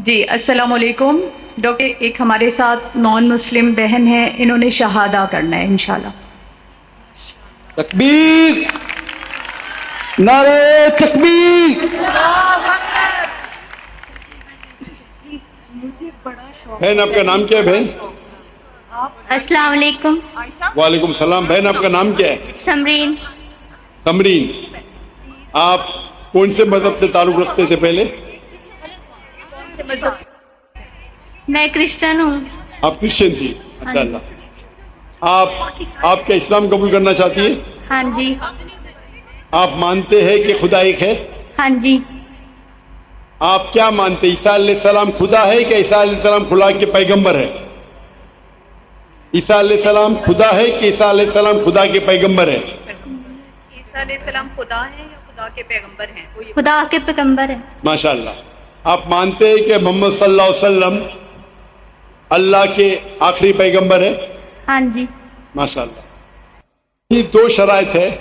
جی السلام علیکم ڈاکٹر، ایک ہمارے ساتھ نان مسلم بہن ہے، انہوں نے شہادہ کرنا ہے انشاءاللہ۔ تکبیر، نعرے تکبیر۔ بہن آپ کا نام کیا ہے بہن؟ السلام علیکم۔ وعلیکم السلام۔ بہن آپ کا نام کیا ہے؟ سمرین۔ سمرین، آپ کون سے مذہب سے تعلق رکھتے تھے پہلے؟ میں کرسچن ہوں۔ آپ کرسچن تھی؟ اچھا اللہ۔ آپ کیا اسلام قبول کرنا چاہتی ہے؟ ہاں جی۔ آپ مانتے ہیں کہ خدا ایک ہے؟ ہاں جی۔ آپ کیا مانتے ہیں، عیسیٰ علیہ السلام خدا ہے کہ عیسیٰ علیہ السلام خدا کے پیغمبر ہے؟ عیسیٰ علیہ السلام خدا ہے کہ عیسیٰ علیہ السلام خدا کے پیغمبر ہے؟ عیسیٰ علیہ السلام خدا ہیں یا خدا کے پیغمبر ہیں؟ خدا کے پیغمبر ہے۔ ماشاءاللہ۔ آپ مانتے ہیں کہ محمد صلی اللہ علیہ وسلم اللہ کے آخری پیغمبر ہے؟ ہاں جی۔ ماشاءاللہ۔ یہ دو شرائط ہے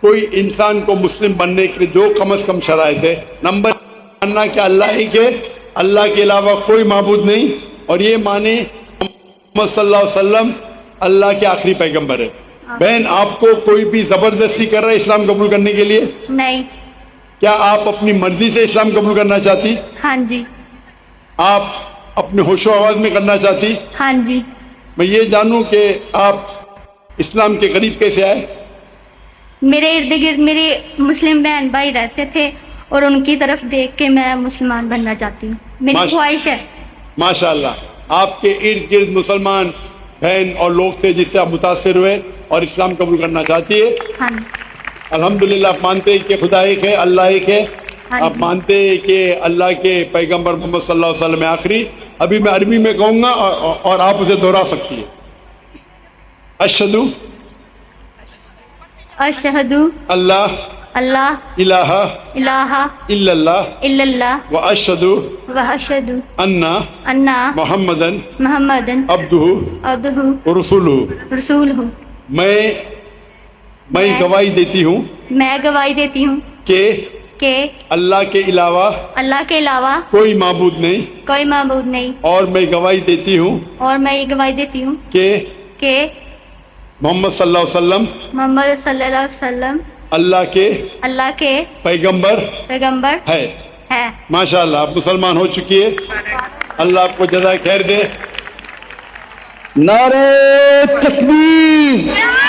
کوئی انسان کو مسلم بننے کے لیے، جو کم از کم شرائط ہے۔ نمبر ماننا کہ اللہ ایک ہے، اللہ کے علاوہ کوئی معبود نہیں، اور یہ مانے محمد صلی اللہ علیہ وسلم اللہ کے آخری پیغمبر ہے۔ بہن، آپ کو کوئی بھی زبردستی کر رہا ہے اسلام قبول کرنے کے لیے؟ نہیں۔ کیا آپ اپنی مرضی سے اسلام قبول کرنا چاہتی؟ ہاں جی۔ آپ اپنے ہوش و آواز میں کرنا چاہتی؟ ہاں جی۔ میں یہ جانوں کہ آپ اسلام کے قریب کیسے آئے؟ میرے ارد گرد میرے مسلم بہن بھائی رہتے تھے اور ان کی طرف دیکھ کے میں مسلمان بننا چاہتی ہوں، میری خواہش ہے۔ ماشاءاللہ۔ آپ کے ارد گرد مسلمان بہن اور لوگ تھے جس سے آپ متاثر ہوئے اور اسلام قبول کرنا چاہتی ہے؟ ہاں جی۔ الحمدللہ۔ آپ مانتے ہیں کہ خدا ایک ہے، اللہ ایک ہے؟ آپ مانتے ہیں کہ اللہ کے پیغمبر محمد صلی اللہ علیہ وسلم آخری؟ ابھی میں عربی میں کہوں گا اور آپ اسے دہرا سکتی ہیں۔ اشہدو اشہدو اللہ اللہ الہ الہ الا اللہ الا اللہ واشہدو واشہدو انا انا محمدن محمدن عبدہ عبدہ ورسولہ۔ رسول ہوں۔ میں گواہی دیتی ہوں میں گواہی دیتی ہوں کہ اللہ کے علاوہ اللہ کے علاوہ کوئی معبود نہیں، کوئی معبود نہیں، اور میں گواہی دیتی ہوں اور میں یہ گواہی دیتی ہوں کہ محمد صلی اللہ علیہ وسلم محمد صلی اللہ علیہ وسلم اللہ کے پیغمبر ہے۔ ہے۔ ماشاءاللہ، آپ مسلمان ہو چکی ہے۔ اللہ آپ کو جزائے خیر دے۔ نعرہ تکبیر۔